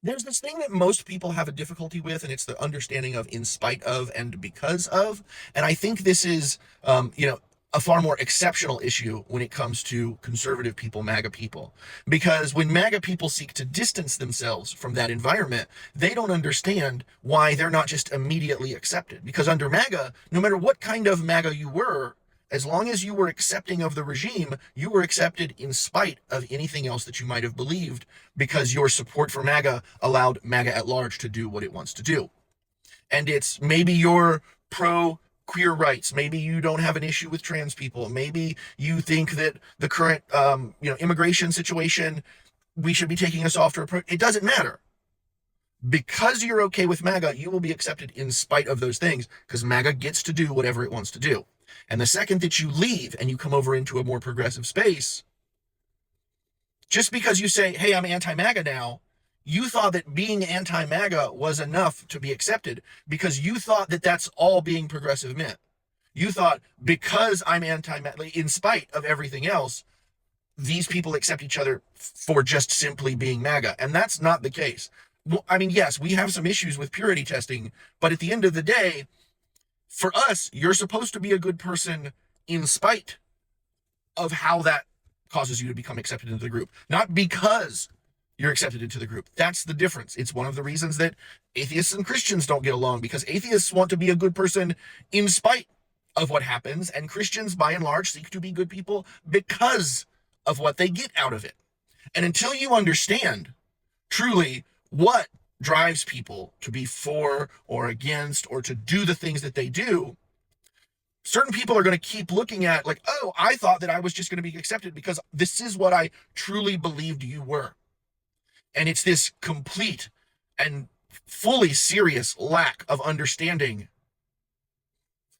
There's this thing that most people have a difficulty with, and it's the understanding of in spite of and because of. And I think this is, a far more exceptional issue when it comes to conservative people, MAGA people. Because when MAGA people seek to distance themselves from that environment, they don't understand why they're not just immediately accepted. Because under MAGA, no matter what kind of MAGA you were, as long as you were accepting of the regime, you were accepted in spite of anything else that you might have believed, because your support for MAGA allowed MAGA at large to do what it wants to do. And it's maybe you're pro queer rights, maybe you don't have an issue with trans people, maybe you think that the current immigration situation, we should be taking a softer approach. It doesn't matter. Because you're okay with MAGA, you will be accepted in spite of those things, because MAGA gets to do whatever it wants to do. And the second that you leave and you come over into a more progressive space, just because you say, hey, I'm anti-MAGA now, you thought that being anti-MAGA was enough to be accepted, because you thought that that's all being progressive meant. You thought, because I'm anti-MAGA, in spite of everything else, these people accept each other for just simply being MAGA. And that's not the case. I mean, yes, we have some issues with purity testing, but at the end of the day, for us, you're supposed to be a good person in spite of how that causes you to become accepted into the group, not because you're accepted into the group. That's the difference. It's one of the reasons that atheists and Christians don't get along, because atheists want to be a good person in spite of what happens, and Christians, by and large, seek to be good people because of what they get out of it. And until you understand truly what drives people to be for or against or to do the things that they do, certain people are going to keep looking at like, oh, I thought that I was just going to be accepted because this is what I truly believed you were. And it's this complete and fully serious lack of understanding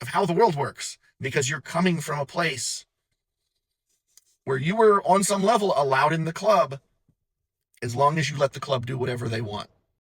of how the world works, because you're coming from a place where you were on some level allowed in the club as long as you let the club do whatever they want.